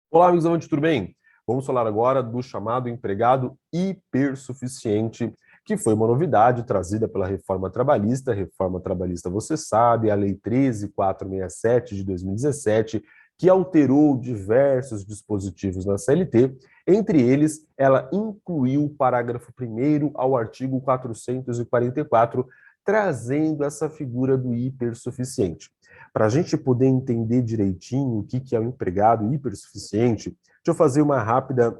Olá, amigos amantes, tudo bem? Vamos falar agora do chamado empregado hipersuficiente, que foi uma novidade trazida pela reforma trabalhista. A reforma trabalhista, você sabe, a Lei 13.467 de 2017, que alterou diversos dispositivos na CLT. Entre eles, ela incluiu o parágrafo 1º ao artigo 444, trazendo essa figura do hipersuficiente. Para a gente poder entender direitinho o que é o empregado hipersuficiente, deixa eu fazer uma rápida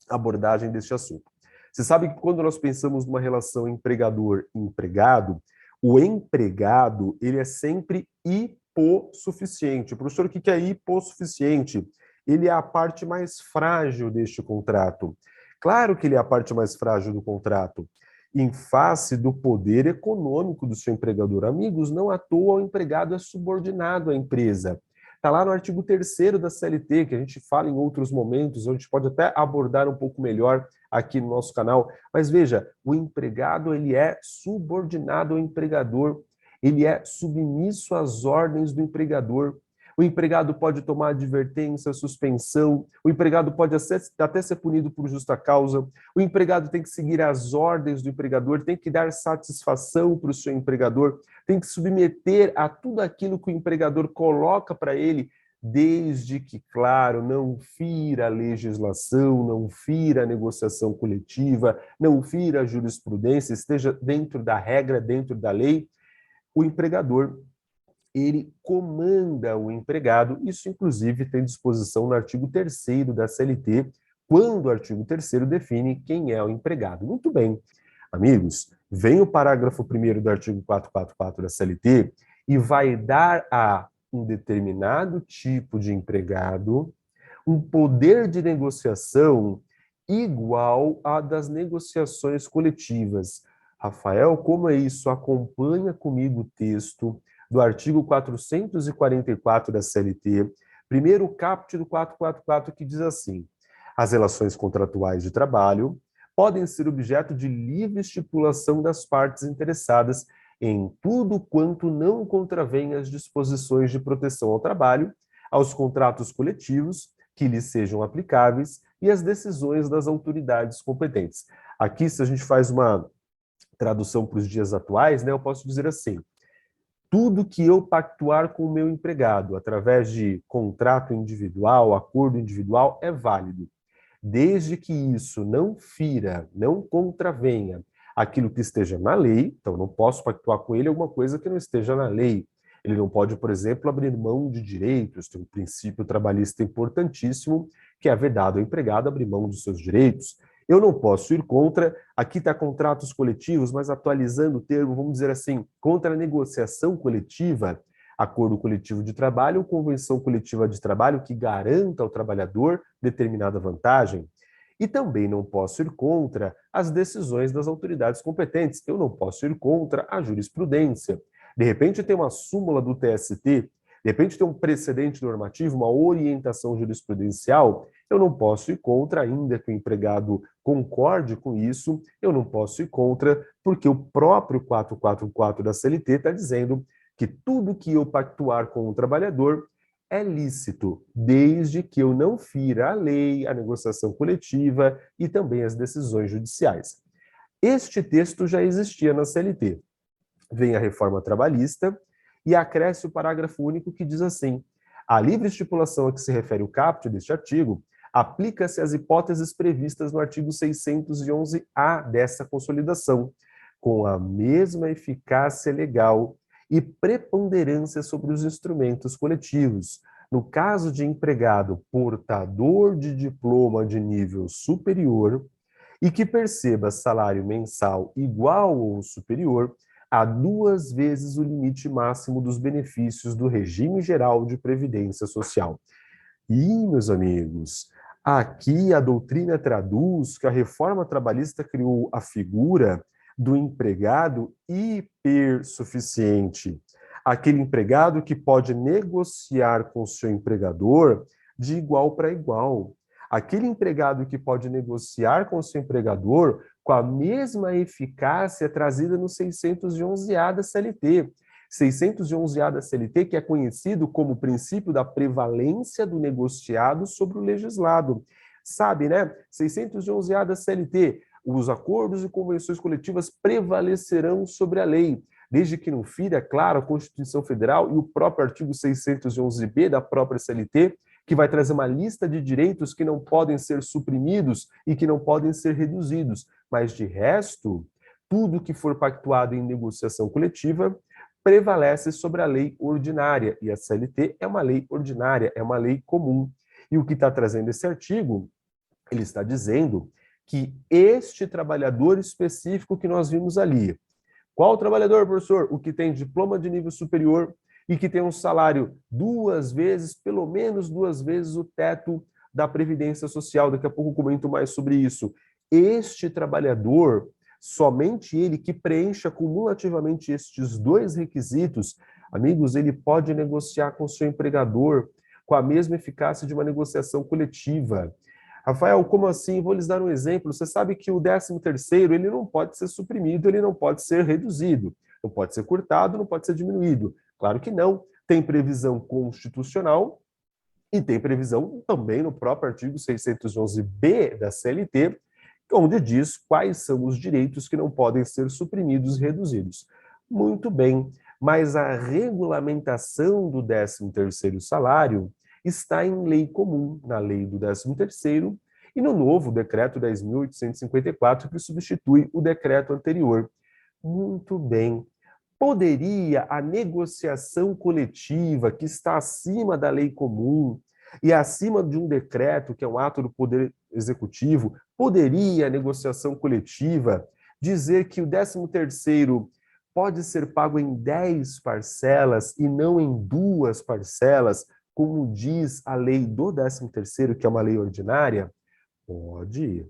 abordagem deste assunto. Você sabe que quando nós pensamos numa relação empregador-empregado, o empregado ele é sempre hipossuficiente. Professor, o que é hipossuficiente? Ele é a parte mais frágil deste contrato. Claro que ele é a parte mais frágil do contrato, em face do poder econômico do seu empregador. Amigos, não à toa o empregado é subordinado à empresa. Está lá no artigo 3º da CLT, que a gente fala em outros momentos, a gente pode até abordar um pouco melhor aqui no nosso canal. Mas veja, o empregado ele é subordinado ao empregador, ele é submisso às ordens do empregador. O empregado pode tomar advertência, suspensão, o empregado pode até ser punido por justa causa, o empregado tem que seguir as ordens do empregador, tem que dar satisfação para o seu empregador, tem que submeter a tudo aquilo que o empregador coloca para ele, desde que, claro, não fira a legislação, não fira a negociação coletiva, não fira a jurisprudência, esteja dentro da regra, dentro da lei. O empregador ele comanda o empregado. Isso, inclusive, tem disposição no artigo 3º da CLT, quando o artigo 3º define quem é o empregado. Muito bem, amigos, vem o parágrafo 1º do artigo 444 da CLT e vai dar a um determinado tipo de empregado um poder de negociação igual à das negociações coletivas. Rafael, como é isso? Acompanha comigo o texto do artigo 444 da CLT, primeiro caput do 444, que diz assim: as relações contratuais de trabalho podem ser objeto de livre estipulação das partes interessadas em tudo quanto não contravém as disposições de proteção ao trabalho, aos contratos coletivos que lhes sejam aplicáveis e às decisões das autoridades competentes. Aqui, se a gente faz uma tradução para os dias atuais, né, eu posso dizer assim: tudo que eu pactuar com o meu empregado através de contrato individual, acordo individual, é válido, desde que isso não fira, não contravenha aquilo que esteja na lei. Então, não posso pactuar com ele alguma coisa que não esteja na lei. Ele não pode, por exemplo, abrir mão de direitos. Tem um princípio trabalhista importantíssimo, que é vedado ao empregado abrir mão dos seus direitos. Eu não posso ir contra, aqui está contratos coletivos, mas atualizando o termo, vamos dizer assim, contra a negociação coletiva, acordo coletivo de trabalho ou convenção coletiva de trabalho que garanta ao trabalhador determinada vantagem. E também não posso ir contra as decisões das autoridades competentes. Eu não posso ir contra a jurisprudência. De repente tem uma súmula do TST, de repente tem um precedente normativo, uma orientação jurisprudencial. Eu não posso ir contra, ainda que o empregado concorde com isso, eu não posso ir contra, porque o próprio 444 da CLT está dizendo que tudo que eu pactuar com o trabalhador é lícito, desde que eu não fira a lei, a negociação coletiva e também as decisões judiciais. Este texto já existia na CLT. Vem a reforma trabalhista e acresce o parágrafo único que diz assim: a livre estipulação a que se refere o caput deste artigo aplica-se às hipóteses previstas no artigo 611-A dessa consolidação, com a mesma eficácia legal e preponderância sobre os instrumentos coletivos. No caso de empregado portador de diploma de nível superior e que perceba salário mensal igual ou superior a 2 vezes o limite máximo dos benefícios do regime geral de previdência social. E, meus amigos, aqui a doutrina traduz que a reforma trabalhista criou a figura do empregado hipersuficiente, aquele empregado que pode negociar com o seu empregador de igual para igual, aquele empregado que pode negociar com o seu empregador com a mesma eficácia trazida no 611-A da CLT. 611A da CLT, que é conhecido como o princípio da prevalência do negociado sobre o legislado. Sabe, né? 611A da CLT, os acordos e convenções coletivas prevalecerão sobre a lei, desde que não fira, claro, a Constituição Federal e o próprio artigo 611B da própria CLT, que vai trazer uma lista de direitos que não podem ser suprimidos e que não podem ser reduzidos. Mas, de resto, tudo que for pactuado em negociação coletiva prevalece sobre a lei ordinária. E a CLT é uma lei ordinária, é uma lei comum. E o que está trazendo esse artigo, ele está dizendo que este trabalhador específico que nós vimos ali, qual trabalhador, professor? O que tem diploma de nível superior e que tem um salário pelo menos duas vezes o teto da Previdência Social. Daqui a pouco eu comento mais sobre isso. Este trabalhador, somente ele que preencha cumulativamente estes dois requisitos, amigos, ele pode negociar com seu empregador com a mesma eficácia de uma negociação coletiva. Rafael, como assim? Vou lhes dar um exemplo. Você sabe que o 13º, ele não pode ser suprimido, ele não pode ser reduzido, não pode ser cortado, não pode ser diminuído. Claro que não. Tem previsão constitucional e tem previsão também no próprio artigo 611B da CLT, onde diz quais são os direitos que não podem ser suprimidos e reduzidos. Muito bem, mas a regulamentação do 13º salário está em lei comum, na lei do 13º, e no novo decreto 10.854, que substitui o decreto anterior. Muito bem. Poderia a negociação coletiva, que está acima da lei comum e acima de um decreto, que é um ato do Poder Executivo, poderia a negociação coletiva dizer que o 13º pode ser pago em 10 parcelas e não em 2 parcelas, como diz a lei do 13º, que é uma lei ordinária? Pode.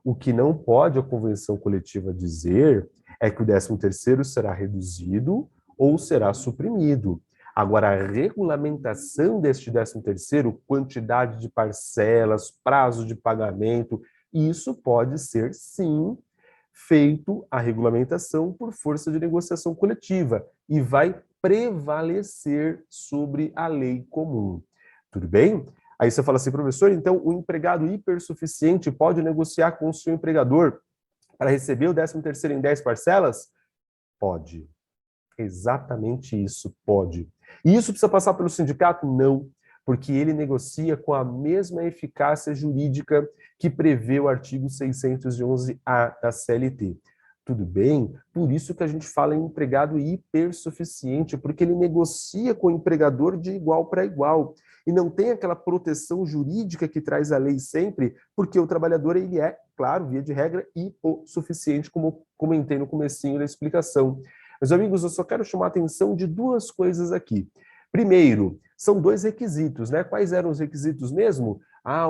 O que não pode a convenção coletiva dizer é que o 13º será reduzido ou será suprimido. Agora, a regulamentação deste 13º, quantidade de parcelas, prazo de pagamento, isso pode ser, sim, feito a regulamentação por força de negociação coletiva e vai prevalecer sobre a lei comum. Tudo bem? Aí você fala assim, professor, então o empregado hipersuficiente pode negociar com o seu empregador para receber o 13º em 10 parcelas? Pode. Exatamente isso, pode. E isso precisa passar pelo sindicato? Não, porque ele negocia com a mesma eficácia jurídica que prevê o artigo 611A da CLT. Tudo bem? Por isso que a gente fala em empregado hipersuficiente, porque ele negocia com o empregador de igual para igual. E não tem aquela proteção jurídica que traz a lei sempre, porque o trabalhador ele é, claro, via de regra, hipossuficiente, como comentei no comecinho da explicação. Meus amigos, eu só quero chamar a atenção de duas coisas aqui. Primeiro, são dois requisitos, né? Quais eram os requisitos mesmo?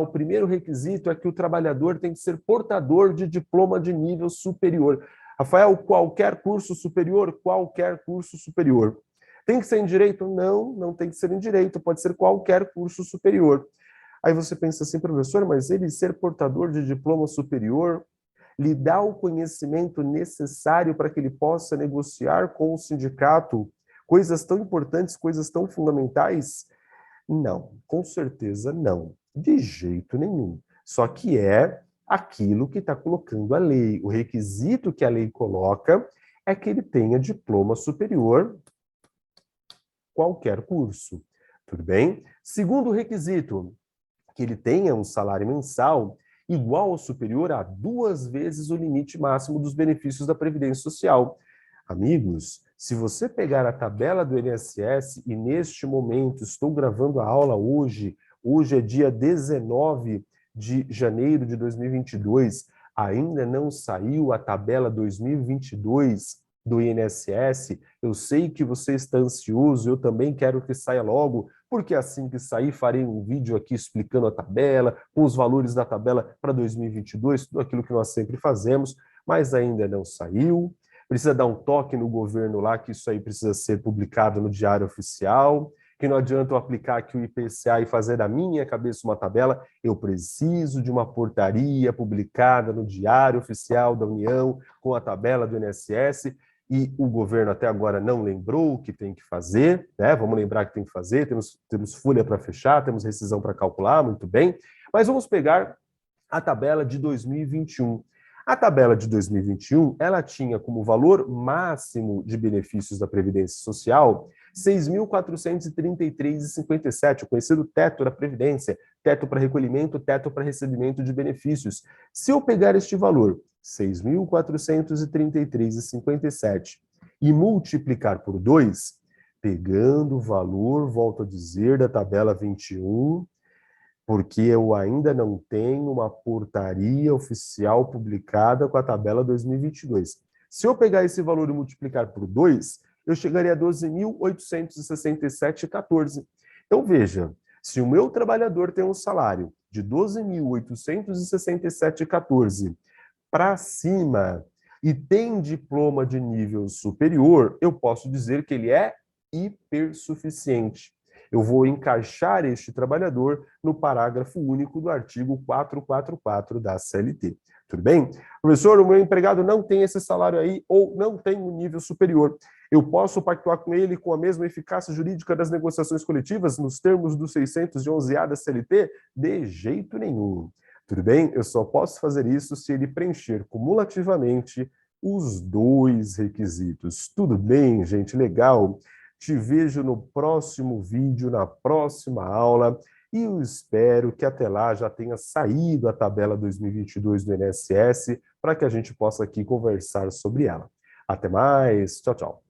O primeiro requisito é que o trabalhador tem que ser portador de diploma de nível superior. Rafael, qualquer curso superior? Qualquer curso superior. Tem que ser em direito? Não, não tem que ser em direito, pode ser qualquer curso superior. Aí você pensa assim, professor, mas ele ser portador de diploma superior lhe dá o conhecimento necessário para que ele possa negociar com o sindicato coisas tão importantes, coisas tão fundamentais? Não, com certeza não, de jeito nenhum. Só que é aquilo que está colocando a lei. O requisito que a lei coloca é que ele tenha diploma superior, qualquer curso. Tudo bem? Segundo requisito, que ele tenha um salário mensal igual ou superior a 2 vezes o limite máximo dos benefícios da Previdência Social. Amigos, se você pegar a tabela do INSS, e neste momento estou gravando a aula hoje é dia 19 de janeiro de 2022, ainda não saiu a tabela 2022 do INSS, eu sei que você está ansioso, eu também quero que saia logo, porque assim que sair farei um vídeo aqui explicando a tabela, com os valores da tabela para 2022, tudo aquilo que nós sempre fazemos, mas ainda não saiu. Precisa dar um toque no governo lá, que isso aí precisa ser publicado no Diário Oficial, que não adianta eu aplicar aqui o IPCA e fazer da minha cabeça uma tabela, eu preciso de uma portaria publicada no Diário Oficial da União, com a tabela do INSS. e o governo até agora não lembrou o que tem que fazer, né? Vamos lembrar que tem que fazer, temos folha para fechar, temos rescisão para calcular, muito bem, mas vamos pegar a tabela de 2021. A tabela de 2021, ela tinha como valor máximo de benefícios da Previdência Social 6.433,57, o conhecido teto da Previdência, teto para recolhimento, teto para recebimento de benefícios. Se eu pegar este valor, 6.433,57, e multiplicar por 2, pegando o valor, volto a dizer, da tabela 21, porque eu ainda não tenho uma portaria oficial publicada com a tabela 2022. Se eu pegar esse valor e multiplicar por 2, eu chegaria a 12.867,14. Então, veja, se o meu trabalhador tem um salário de 12.867,14 para cima e tem diploma de nível superior, eu posso dizer que ele é hipersuficiente. Eu vou encaixar este trabalhador no parágrafo único do artigo 444 da CLT. Tudo bem? Professor, o meu empregado não tem esse salário aí ou não tem um nível superior. Eu posso pactuar com ele com a mesma eficácia jurídica das negociações coletivas nos termos do 611-A da CLT? De jeito nenhum. Tudo bem? Eu só posso fazer isso se ele preencher cumulativamente os dois requisitos. Tudo bem, gente? Legal. Te vejo no próximo vídeo, na próxima aula, e eu espero que até lá já tenha saído a tabela 2022 do INSS para que a gente possa aqui conversar sobre ela. Até mais, tchau, tchau.